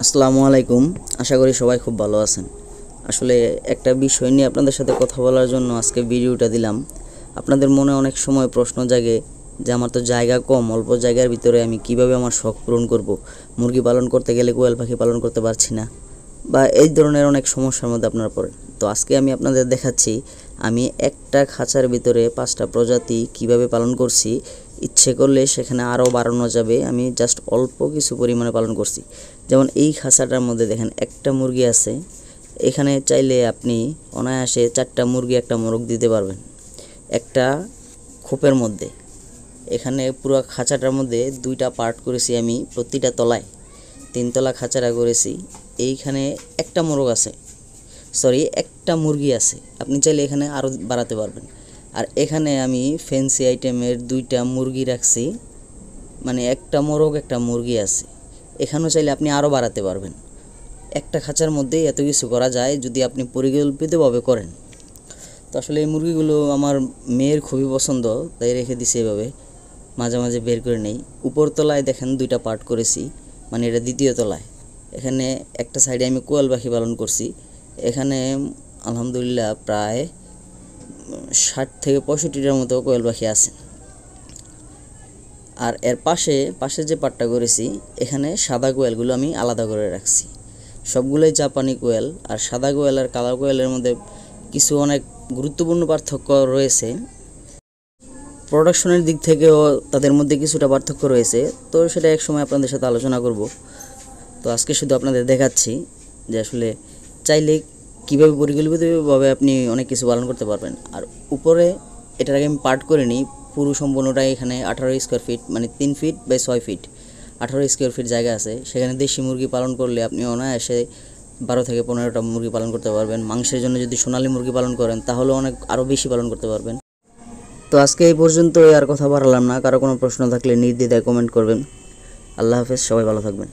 আসসালামু আলাইকুম। আশা করি সবাই খুব ভালো আছেন। আসলে একটা বিষয় নিয়ে আপনাদের সাথে কথা বলার জন্য আজকে ভিডিওটা দিলাম। আপনাদের মনে অনেক সময় প্রশ্ন জাগে যে আমার তো জায়গা কম, অল্প জায়গার ভিতরে আমি কিভাবে আমার শখ পূরণ করব। মুরগি পালন করতে গেলে কোয়েল পাখি পালন করতে পারছি না, বা এই ধরনের অনেক সমস্যার মধ্যে আপনারা পড়েন। তো আজকে আমি আপনাদের দেখাচ্ছি আমি একটা খাঁচার ভিতরে 5টা প্রজাতি কিভাবে পালন করছি। ইচ্ছে করলে সেখানে আরও বাড়ানো যাবে, আমি জাস্ট অল্প কিছু পরিমাণে পালন করছি। যেমন এই খাঁচাটার মধ্যে দেখেন একটা মুরগি আছে, এখানে চাইলে আপনি অনায়াসে 4টা মুরগি একটা মোরগ দিতে পারবেন একটা খোপের মধ্যে। এখানে পুরো খাঁচাটার মধ্যে 2টা পার্ট করেছি আমি, প্রতিটা তলায় 3তলা খাঁচাটা করেছি। এইখানে একটা মোরগ আছে, সরি একটা মুরগি আছে, আপনি চাইলে এখানে আরও বাড়াতে পারবেন। আর এখানে আমি ফ্যান্সি আইটেমের 2টা মুরগি রাখছি, মানে একটা মোরগ একটা মুরগি আছে। এখানেও চাইলে আপনি আরও বাড়াতে পারবেন। একটা খাঁচার মধ্যে এত কিছু করা যায় যদি আপনি পরিকল্পিতভাবে করেন। তো আসলে এই মুরগিগুলো আমার মেয়ের খুবই পছন্দ, তাই রেখে দিছি এভাবে, মাঝে মাঝে বের করে নেই। উপরতলায় দেখেন 2টা পার্ট করেছি, মানে এটা দ্বিতীয় তলায়। এখানে একটা সাইডে আমি কোয়েল পাখি পালন করছি। এখানে আলহামদুলিল্লাহ প্রায় 60 থেকে 65টার মতো কোয়েল পাখি আছে। আর এর পাশে যে পার্টটা করেছি, এখানে সাদা কোয়েলগুলো আমি আলাদা করে রাখছি। সবগুলোই জাপানি কোয়েল। আর সাদা কোয়েল আর কালো কোয়েলের মধ্যে কিছু অনেক গুরুত্বপূর্ণ পার্থক্য রয়েছে। প্রোডাকশনের দিক থেকেও তাদের মধ্যে কিছুটা পার্থক্য রয়েছে, তো সেটা এক সময় আপনাদের সাথে আলোচনা করব। তো আজকে শুধু আপনাদের দেখাচ্ছি যে আসলে চাইলে কীভাবে পরিকল্পিতভাবে আপনি অনেক কিছু পালন করতে পারবেন। আর উপরে এটার আগে আমি পার্ট করে নিই, পুরো সম্পূর্ণটাই এখানে 18 স্কোয়ার ফিট, মানে 3 feet by 6 feet, 18 square feet জায়গা আছে। সেখানে দেশি মুরগি পালন করলে আপনি অনায়াসে 12 থেকে 15টা মুরগি পালন করতে পারবেন। মাংসের জন্য যদি সোনালী মুরগি পালন করেন তাহলে অনেক আরও বেশি পালন করতে পারবেন। তো আজকে এই পর্যন্তই, আর কথা বাড়ালাম না। কারো কোনো প্রশ্ন থাকলে নির্দ্বিধায় কমেন্ট করবেন। আল্লাহ হাফেজ, সবাই ভালো থাকবেন।